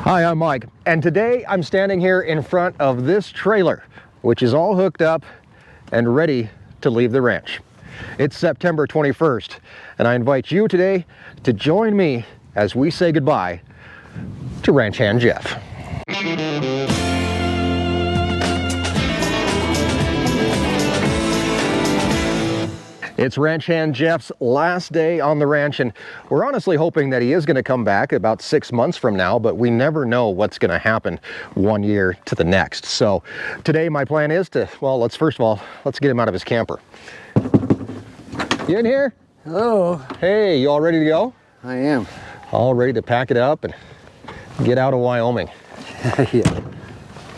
Hi, I'm Mike, and today I'm standing here in front of this trailer, which is all hooked up and ready to leave the ranch. It's September 21st, and I invite you today to join me as we say goodbye to Ranch Hand Jeff. It's Ranch Hand Jeff's last day on the ranch, and we're honestly hoping that he is going to come back about 6 months from now, but we never know what's going to happen 1 year to the next. So today my plan is to, well, let's get him out of his camper. You in here? Hello. Hey, you all ready to go? I am. All ready to pack it up and get out of Wyoming. Yeah.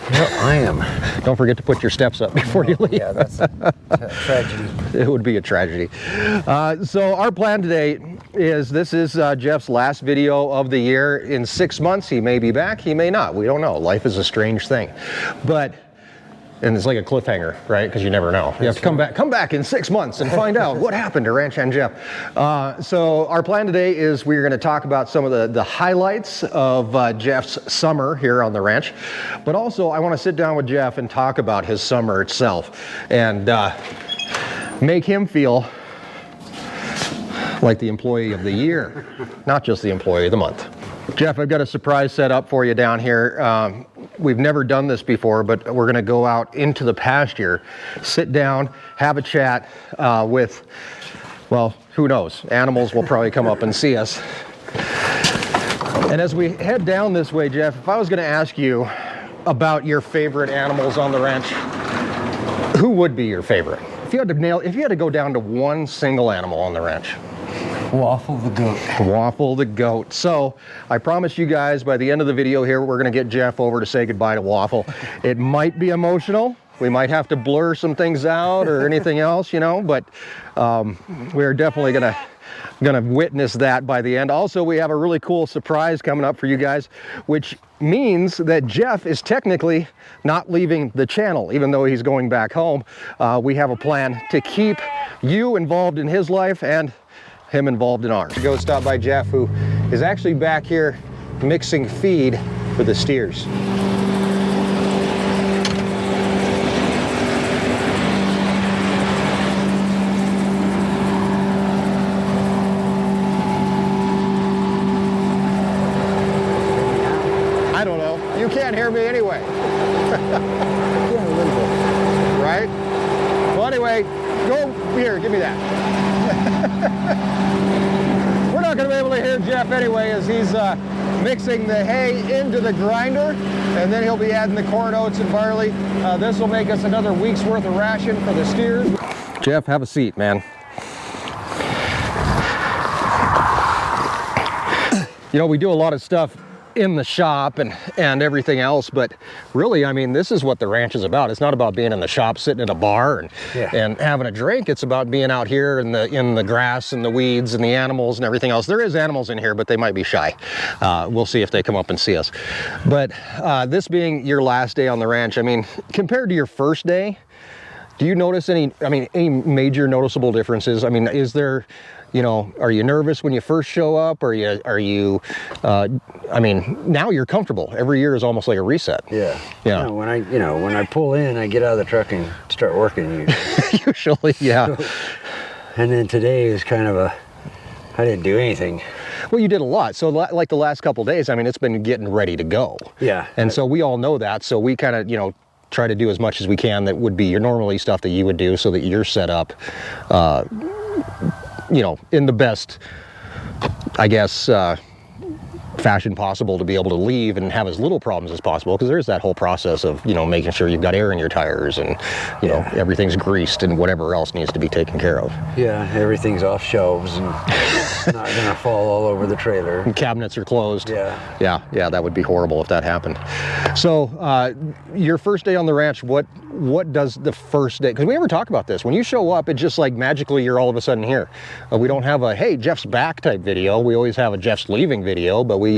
Well, I am. Don't forget to put your steps up before you leave. Yeah, that's a tragedy. It would be a tragedy. So our plan today is, this is Jeff's last video of the year. In 6 months, he may be back, he may not. We don't know. Life is a strange thing. And it's like a cliffhanger, right? Because you never know. You have to come back in 6 months and find out what happened to Ranch Hand Jeff. So our plan today is we're going to talk about some of the highlights of Jeff's summer here on the ranch. But also I want to sit down with Jeff and talk about his summer itself and make him feel like the employee of the year, not just the employee of the month. Jeff, I've got a surprise set up for you down here. We've never done this before, but we're going to go out into the pasture, sit down, have a chat with, well, who knows? Animals will probably come up and see us. And as we head down this way, Jeff, if I was going to ask you about your favorite animals on the ranch, who would be your favorite? If you had to go down to one single animal on the ranch. Waffle the goat. Waffle the goat. So I promise you guys by the end of the video here, we're going to get Jeff over to say goodbye to Waffle. It might be emotional. We might have to blur some things out or anything else, you know, but we're definitely going to witness that by the end. Also, we have a really cool surprise coming up for you guys, which means that Jeff is technically not leaving the channel, even though he's going back home. We have a plan to keep you involved in his life and him involved in ours. Go stop by Jeff, who is actually back here mixing feed for the steers. I don't know. You can't hear me anyway. Yeah, a little bit. Right? Well, anyway, go here, give me that. We're not going to be able to hear Jeff anyway as he's mixing the hay into the grinder, and then he'll be adding the corn, oats, and barley. This will make us another week's worth of ration for the steers. Jeff, have a seat, man. You know, we do a lot of stuff in the shop and everything else, but really, I mean, this is what the ranch is about. It's not about being in the shop sitting in a bar and having a drink. It's about being out here in the grass and the weeds and the animals and everything else. There is animals in here, but they might be shy. We'll see if they come up and see us. But this being your last day on the ranch, I mean, compared to your first day, do you notice any major noticeable differences? I mean, is there, you know, are you nervous when you first show up? Are you I mean, now you're comfortable. Every year is almost like a reset. Yeah. Yeah. No, when I pull in, I get out of the truck and start working usually. Usually, yeah. And then today is kind of I didn't do anything. Well, you did a lot. So like the last couple of days, I mean, it's been getting ready to go. Yeah. And so we all know that. So we kind of, you know, try to do as much as we can that would be your normally stuff that you would do so that you're set up, you know, in the best, I guess, fashion possible to be able to leave and have as little problems as possible, because there's that whole process of, you know, making sure you've got air in your tires and, you know, everything's greased and whatever else needs to be taken care of. Yeah, everything's off shelves and not gonna fall all over the trailer. And cabinets are closed. Yeah, that would be horrible if that happened. So your first day on the ranch, what does the first day, because we never talk about this, when you show up, it's just like magically you're all of a sudden here. We don't have a hey, Jeff's back type video. We always have a Jeff's leaving video, but we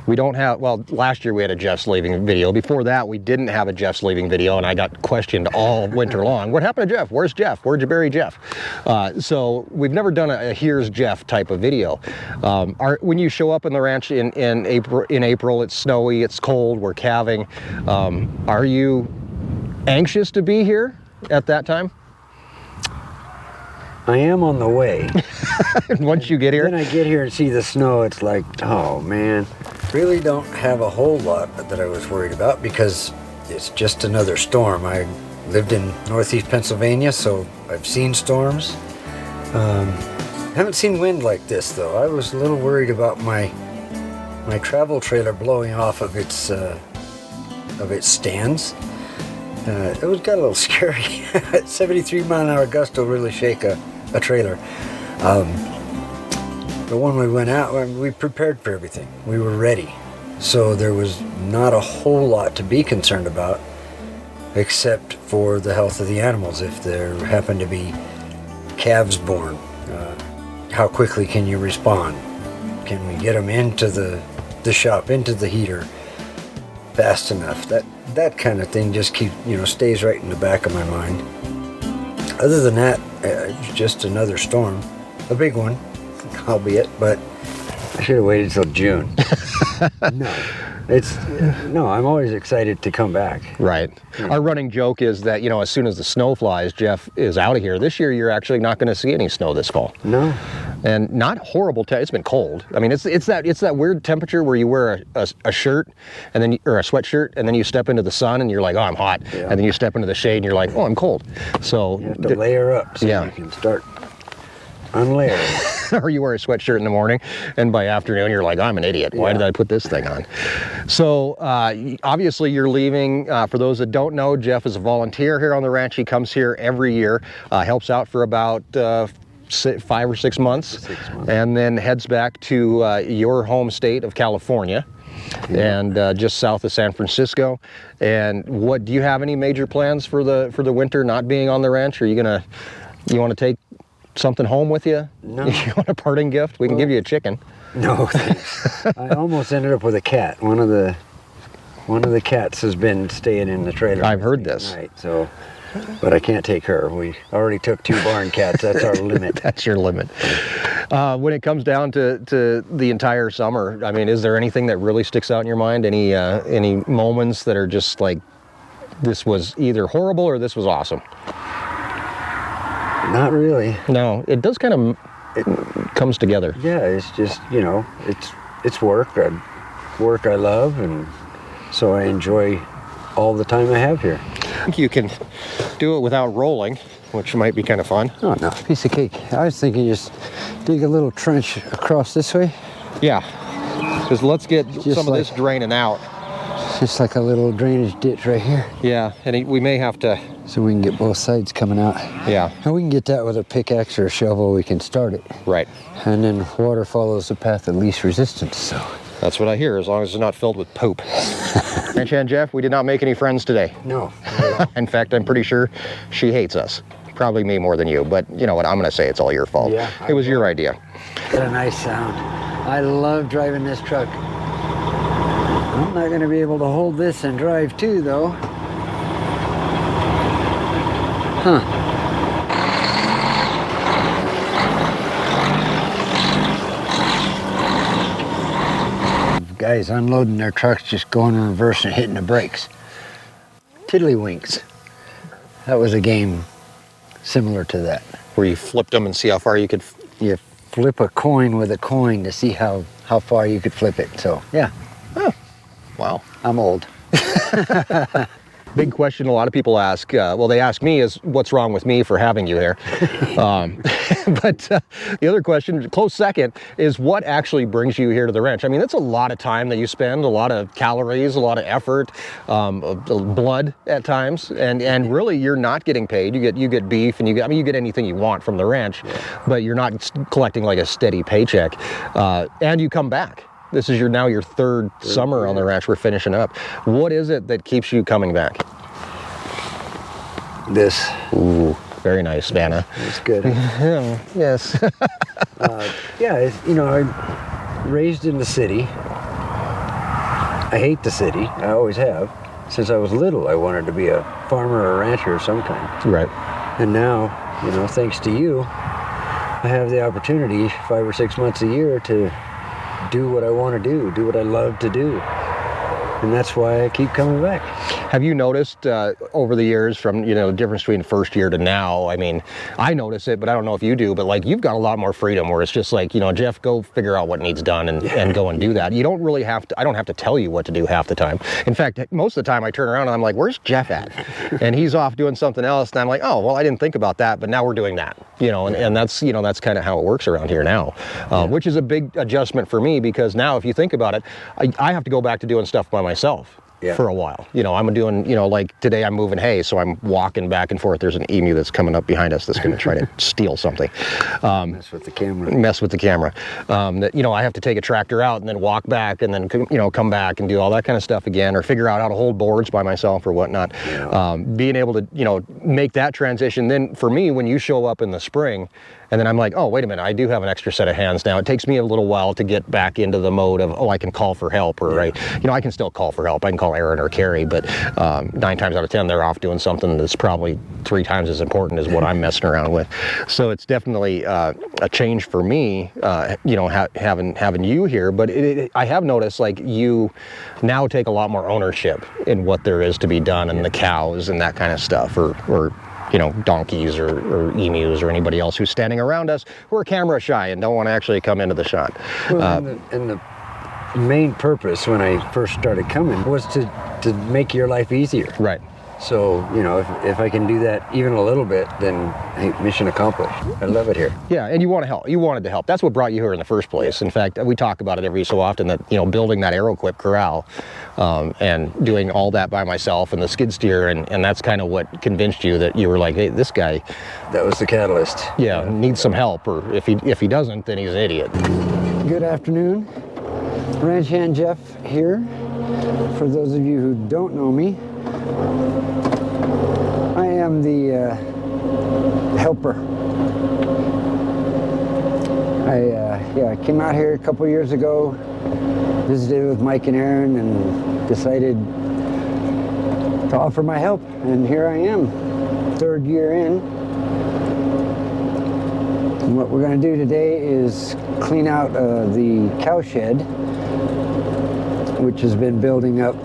We don't have, well, last year we had a Jeff's leaving video. Before that, we didn't have a Jeff's leaving video, and I got questioned all winter long. What happened to Jeff? Where's Jeff? Where'd you bury Jeff? So we've never done a here's Jeff type of video. When you show up in the ranch in April, it's snowy, it's cold, we're calving. Are you anxious to be here at that time? I am on the way. Once you get here? Then I get here and see the snow, it's like, oh man. Really don't have a whole lot that I was worried about because it's just another storm. I lived in northeast Pennsylvania, so I've seen storms. Haven't seen wind like this though. I was a little worried about my travel trailer blowing off of its stands. It got a little scary. 73-mile-an-hour gust will really shake a trailer. But when we went out, we prepared for everything. We were ready. So there was not a whole lot to be concerned about except for the health of the animals. If there happened to be calves born, how quickly can you respond? Can we get them into the shop, into the heater fast enough? That kind of thing just stays right in the back of my mind. Other than that, it's just another storm, a big one, albeit, but I should have waited till June. No, I'm always excited to come back. Right. Yeah. Our running joke is that, as soon as the snow flies, Jeff is out of here. This year, you're actually not going to see any snow this fall. No. And not horrible. It's been cold. I mean, it's that weird temperature where you wear a shirt or a sweatshirt, and then you step into the sun and you're like, oh, I'm hot. Yeah. And then you step into the shade and you're like, oh, I'm cold. So you have to layer up so you can start unlayering. Or you wear a sweatshirt in the morning, and by afternoon you're like, I'm an idiot. Why did I put this thing on? So obviously you're leaving. For those that don't know, Jeff is a volunteer here on the ranch. He comes here every year, helps out for about 5 or 6 months, and then heads back to your home state of California. Yeah. And just south of San Francisco. And do you have any major plans for the winter not being on the ranch? Are you want to take something home with you? No. You want a parting gift? We can give you a chicken. No, thanks. I almost ended up with a cat. One of the cats has been staying in the trailer. I've heard this. Tonight, but I can't take her. We already took 2 barn cats. That's our limit. That's your limit. When it comes down to the entire summer, I mean, is there anything that really sticks out in your mind? Any moments that are just like, this was either horrible or this was awesome? Not really. No, it does kind of, it comes together. Yeah, it's just, it's work. Work I love, and so I enjoy all the time I have here. I think you can do it without rolling, which might be kind of fun. Oh, no, piece of cake. I was thinking just dig a little trench across this way. Yeah, because let's get some of this draining out. Just like a little drainage ditch right here. Yeah, and we may have to... So we can get both sides coming out. Yeah. And we can get that with a pickaxe or a shovel, we can start it. Right. And then water follows the path of least resistance, so. That's what I hear, as long as it's not filled with poop. Ranch hand Jeff, we did not make any friends today. No. In fact, I'm pretty sure she hates us. Probably me more than you, but you know what, I'm gonna say it's all your fault. Yeah, it was your idea. What a nice sound. I love driving this truck. I'm not gonna be able to hold this and drive too, though. Huh. Guys unloading their trucks, just going in reverse and hitting the brakes. Tiddlywinks. That was a game similar to that. Where you flipped them and see how far you could... You flip a coin with a coin to see how far you could flip it, so yeah. Oh, wow. I'm old. Big question a lot of people ask, well, they ask me is, what's wrong with me for having you here? But the other question, close second, is what actually brings you here to the ranch? I mean, that's a lot of time that you spend, a lot of calories, a lot of effort, blood at times, and really you're not getting paid. You get beef, and you get anything you want from the ranch, but you're not collecting like a steady paycheck, and you come back. This is now your third summer on the ranch. We're finishing up. What is it that keeps you coming back? This. Ooh, very nice, Vanna. It's good. Yes. Yeah, I'm raised in the city, I hate the city. I always have. Since I was little, I wanted to be a farmer or a rancher of some kind. Right. And now, you know, thanks to you, I have the opportunity 5 or 6 months a year to do what I want to do what I love to do. And that's why I keep coming back. Have you noticed over the years from, you know, the difference between first year to now? I mean, I notice it, but I don't know if you do, but like you've got a lot more freedom where it's just like, you know, Jeff, go figure out what needs done and go and do that. You don't really have to, I don't have to tell you what to do half the time. In fact, most of the time I turn around and I'm like, where's Jeff at? And he's off doing something else. And I'm like, oh, well, I didn't think about that, but now we're doing that, you know, and that's, you know, that's kind of how it works around here now, which is a big adjustment for me because now if you think about it, I have to go back to doing stuff by myself. For a while. You know, I'm doing, you know, like today I'm moving hay, so I'm walking back and forth. There's an emu that's coming up behind us that's going to try to steal something. Mess with the camera. Mess with the camera. That, you know, I have to take a tractor out and then walk back and then, you know, come back and do all that kind of stuff again or figure out how to hold boards by myself or whatnot. Yeah. Being able to, you know, make that transition. Then for me, when you show up in the spring, and then I'm like, oh, wait a minute, I do have an extra set of hands now. It takes me a little while to get back into the mode of, oh, I can call for help, or, right, you know, I can still call for help. I can call Erin or Carrie, but 9 times out of 10, they're off doing something that's probably 3 times as important as what I'm messing around with. So it's definitely a change for me, you know, having you here. But I have noticed, like, you now take a lot more ownership in what there is to be done and the cows and that kind of stuff, or you know, donkeys or emus or anybody else who's standing around us who are camera shy and don't want to actually come into the shot. Well, and the main purpose when I first started coming was to make your life easier. Right. So, you know, if I can do that even a little bit, then hey, mission accomplished. I love it here. Yeah, and you want to help. You wanted to help. That's what brought you here in the first place. In fact, we talk about it every so often that, you know, building that AeroQuip corral and doing all that by myself and the skid steer, and that's kind of what convinced you that you were like, hey, this guy. That was the catalyst. Yeah, needs some help, or if he doesn't, then he's an idiot. Good afternoon. Ranch hand Jeff here. For those of you who don't know me, I am the helper. I came out here a couple years ago, visited with Mike and Erin, and decided to offer my help. And here I am, 3rd year in. And what we're going to do today is clean out the cow shed, which has been building up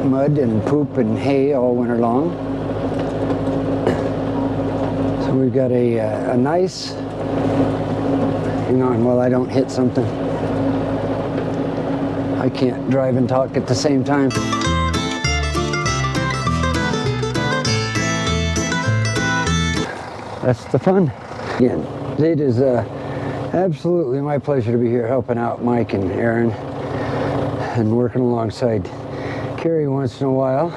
mud and poop and hay all winter long. So we've got a nice, hang on while I don't hit something. I can't drive and talk at the same time. That's the fun. Again, it is absolutely my pleasure to be here helping out Mike and Erin and working alongside Carrie once in a while.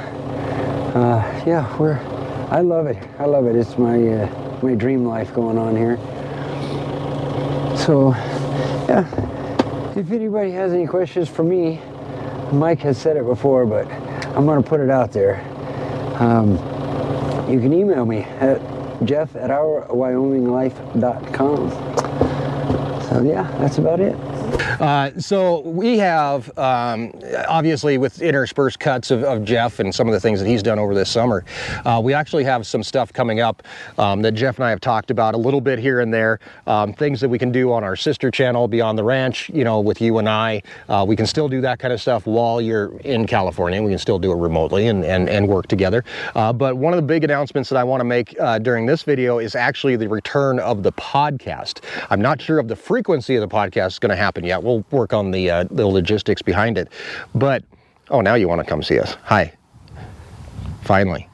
I love it. I love it. It's my dream life going on here. So, yeah, if anybody has any questions for me, Mike has said it before, but I'm going to put it out there. You can email me at jeff@ourwyominglife.com. So yeah, that's about it. So we have, obviously with interspersed cuts of Jeff and some of the things that he's done over this summer, we actually have some stuff coming up that Jeff and I have talked about a little bit here and there, things that we can do on our sister channel, Beyond the Ranch, you know, with you and I. We can still do that kind of stuff while you're in California. We can still do it remotely and work together. But one of the big announcements that I want to make during this video is actually the return of the podcast. I'm not sure if the frequency of the podcast is going to happen yet. We'll work on the logistics behind it. But, oh, now you want to come see us. Hi. Finally.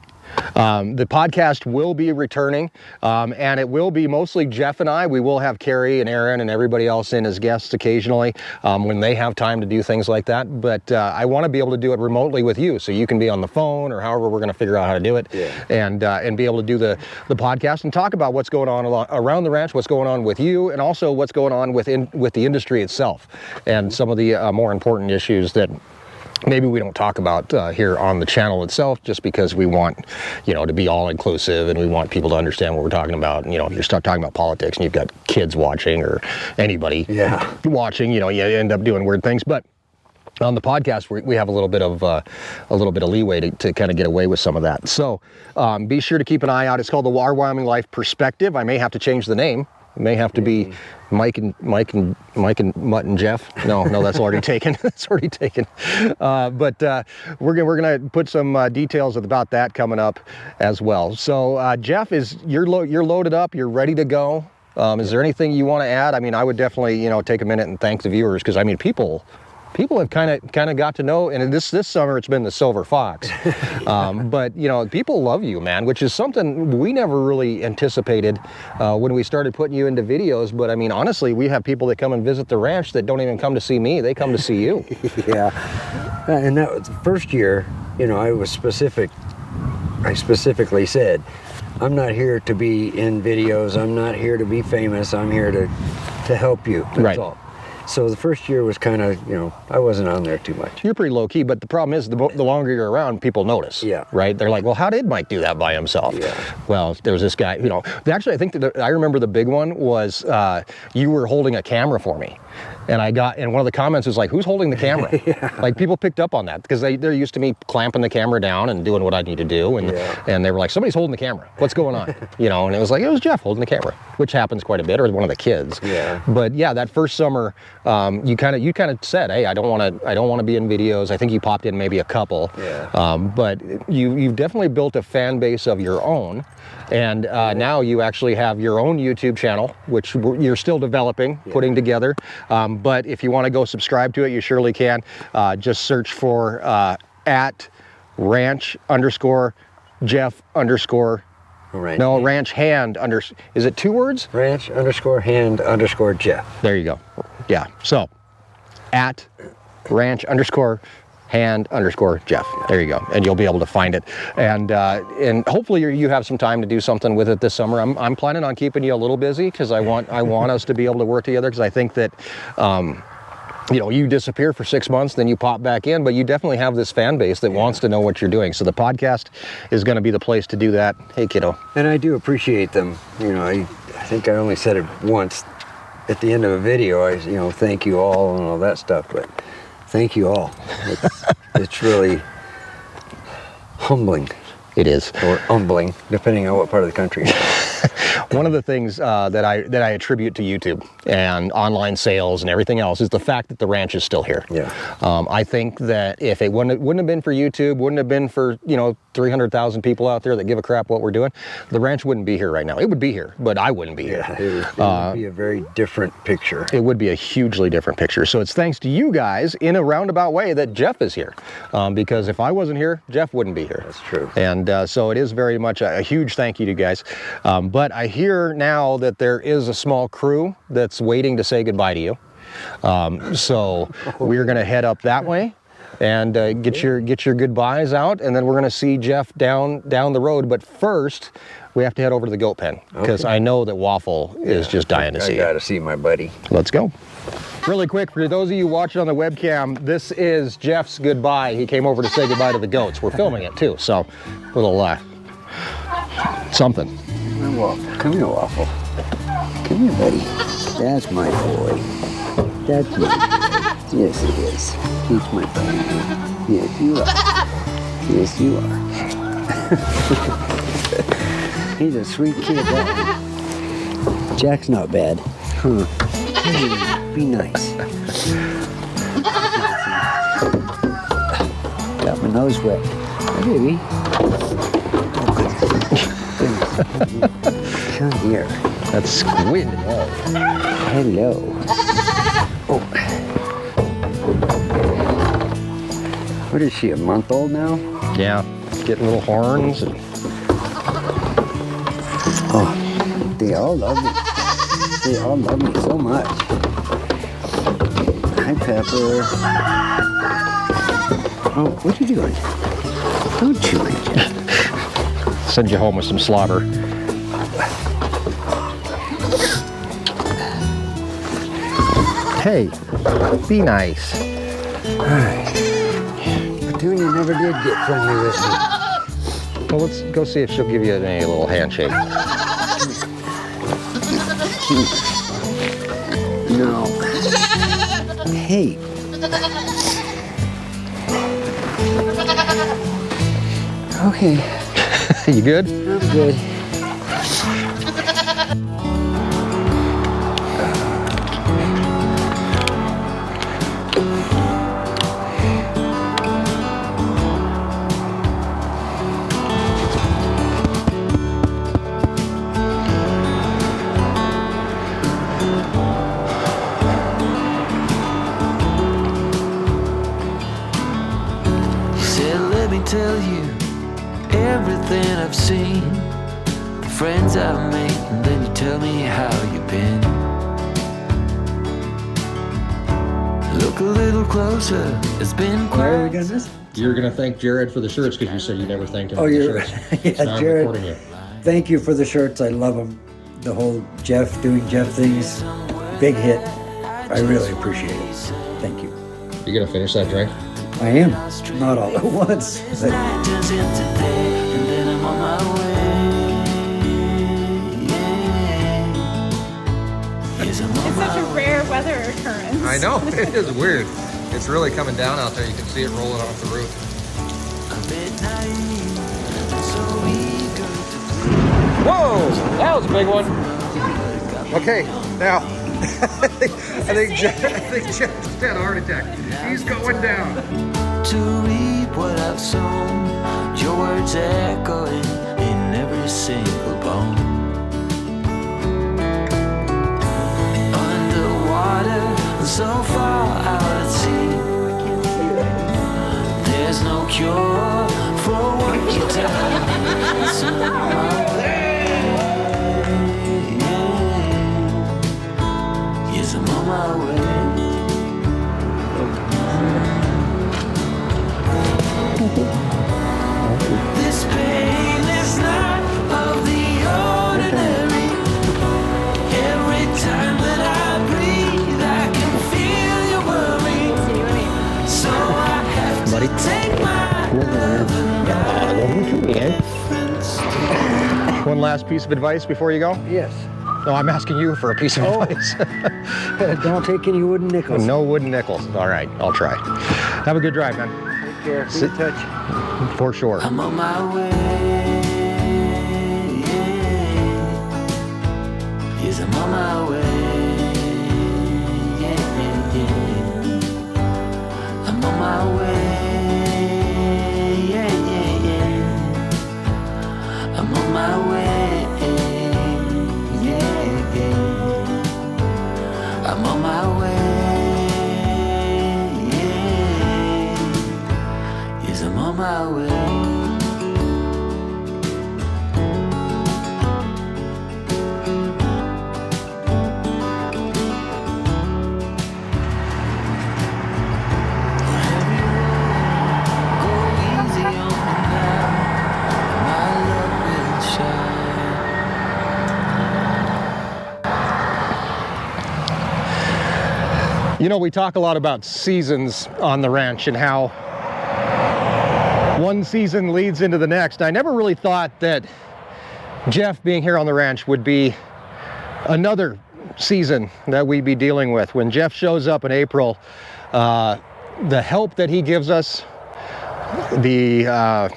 The podcast will be returning, and it will be mostly Jeff and I. We will have Carrie and Erin and everybody else in as guests occasionally when they have time to do things like that. But I want to be able to do it remotely with you, so you can be on the phone or however we're going to figure out how to do it, and be able to do the podcast and talk about what's going on around the ranch, what's going on with you, and also what's going on with the industry itself, and some of the more important issues that maybe we don't talk about here on the channel itself, just because we want, you know, to be all inclusive and we want people to understand what we're talking about. And, you know, if you start talking about politics and you've got kids watching or anybody watching, you know, you end up doing weird things. But On the podcast, we have a little bit of leeway to kind of get away with some of that. So be sure to keep an eye out. It's called the Our Wyoming Life Perspective. I may have to change the name. It may have to be Mike and Mutt and Jeff. No, that's already taken. That's already taken. But we're gonna put some details about that coming up as well. So Jeff, you're loaded up. You're ready to go. Is there anything you want to add? I mean, I would definitely take a minute and thank the viewers, because I mean people have kind of got to know, and this summer it's been the silver fox. But people love you, man, which is something we never really anticipated when we started putting you into videos. But I mean, honestly, we have people that come and visit the ranch that don't even come to see me. They come to see you. Yeah, and that was the first year. I specifically said, I'm not here to be in videos. I'm not here to be famous. I'm here to help you. That's all. So the first year was kind of, I wasn't on there too much. You're pretty low key, but the problem is the longer you're around, people notice. Yeah. Right? They're like, well, how did Mike do that by himself? Yeah. Well, there was this guy, actually, I think I remember the big one was you were holding a camera for me. And one of the comments was like, who's holding the camera? Yeah. Like, people picked up on that because they're used to me clamping the camera down and doing what I need to do. And they were like, somebody's holding the camera. What's going on? And it was like, it was Jeff holding the camera, which happens quite a bit, or one of the kids. Yeah. But yeah, that first summer, you kind of said, hey, I don't want to be in videos. I think you popped in maybe a couple. Yeah. But you've definitely built a fan base of your own. And now you actually have your own YouTube channel, which you're still developing, putting together. But if you want to go subscribe to it, you surely can. Just search for @ranch_Jeff_ Right. No, ranch hand is it 2 words? ranch_hand_Jeff. There you go. Yeah. So @ranch_hand_Jeff. There you go, and you'll be able to find it. And hopefully you have some time to do something with it this summer. I'm planning on keeping you a little busy because I want us to be able to work together, because I think that you disappear for 6 months, then you pop back in, but you definitely have this fan base that wants to know what you're doing. So the podcast is going to be the place to do that. Hey, kiddo. And I do appreciate them. I think I only said it once at the end of a video. I thank you all and all that stuff, but thank you all. It's really humbling. It is. Or humbling, depending on what part of the country you're in. One of the things that I attribute to YouTube and online sales and everything else is the fact that the ranch is still here. Yeah. I think that if it wouldn't have been for YouTube, wouldn't have been for 300,000 people out there that give a crap what we're doing, the ranch wouldn't be here right now. It would be here, but I wouldn't be here. It would be a very different picture. It would be a hugely different picture. So it's thanks to you guys in a roundabout way that Jeff is here, because if I wasn't here, Jeff wouldn't be here. That's true. And so it is very much a huge thank you to you guys. But I hear now that there is a small crew that's waiting to say goodbye to you. So we're going to head up that way and get your goodbyes out, and then we're going to see Jeff down the road. But first, we have to head over to the goat pen, because I know that Waffle is just dying to see you. I got to see my buddy. Let's go. Really quick, for those of you watching on the webcam, this is Jeff's goodbye. He came over to say goodbye to the goats. We're filming it too, so a little something. Come here, Waffle. Come here, buddy. That's my boy. That's me. Yes, it is. He's my buddy. Yes, you are. Yes, you are. He's a sweet kid, that one. Jack's not bad. Huh. Hey, be nice. Got my nose wet. Hey, baby. Come here. That's squid. Hello. Oh. What is she, a month old now? Yeah, getting little horns. Oh, they all love me. They all love me so much. Hi, Pepper. Oh, what are you doing? Don't chew my Jack. Send you home with some slobber. Hey, be nice. Petunia never did get friendly with me. Well, let's go see if she'll give you a little handshake. No. Hey. Okay, You good? I'm good. Tell you everything I've seen, the friends I've made, and then you tell me how you've been. Look a little closer, it's been Why are we quite. doing this? You're gonna thank Jared for the shirts because you said you never thanked him Oh, for the you're shirts. yeah, Now I'm Jared. recording you. Thank you for the shirts. I love them. The whole Jeff doing Jeff things, big hit. I really appreciate it. Thank you. You gonna finish that drink? I am. Not all at once. But Night turns into day, and then I'm on my way. Yes, I'm on It's such a my way. rare weather occurrence. I know, it is weird. It's really coming down out there. You can see it rolling off the roof. A bit naive, so eager to Whoa, that was a big one. Okay, now I think Jeff just had a heart attack. He's going down. to reap what I've sown. Your words echoing in every single bone. Underwater, so far out at sea. There's no cure for what you tell. So I'm on my way. Yes, I'm on my way. This pain is not of the ordinary. Every time that I breathe, I can feel your worry. So I have to take my One last piece of advice before you go? yes. No, I'm asking you for a piece of advice. Don't take any wooden nickels. No wooden nickels. All right, I'll try. Have a good drive, man. Take care. Be in touch. For sure. I'm on my way. Yes, I'm on my way. I'm on my way. I'm on my way. I'm on my way. Yes, I'm on my way. You know, we talk a lot about seasons on the ranch and how one season leads into the next. I never really thought that Jeff being here on the ranch would be another season that we'd be dealing with. When Jeff shows up in April, the help that he gives us, the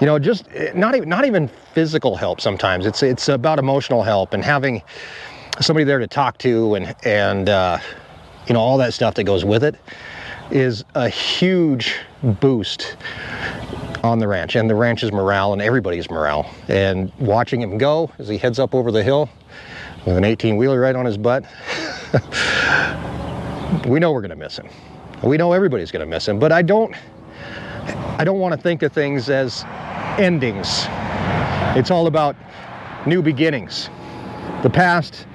you know, just not even physical help sometimes. It's about emotional help and having somebody there to talk to and you know, all that stuff that goes with it is a huge boost on the ranch and the ranch's morale and everybody's morale. And watching him go as he heads up over the hill with an 18-wheeler right on his butt, we know we're gonna miss him. We know everybody's gonna miss him, but I don't want to think of things as endings. It's all about new beginnings. The past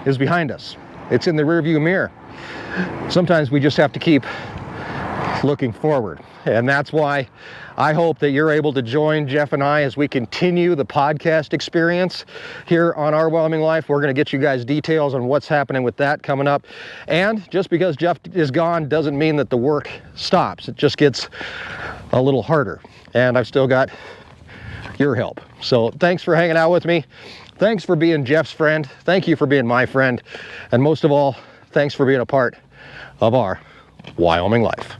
is behind us. It's in the rearview mirror. Sometimes we just have to keep looking forward. And that's why I hope that you're able to join Jeff and I as we continue the podcast experience here on Our Wyoming Life. We're going to get you guys details on what's happening with that coming up. And just because Jeff is gone doesn't mean that the work stops. It just gets a little harder. And I've still got your help. So thanks for hanging out with me. Thanks for being Jeff's friend. Thank you for being my friend. And most of all, thanks for being a part of Our Wyoming Life.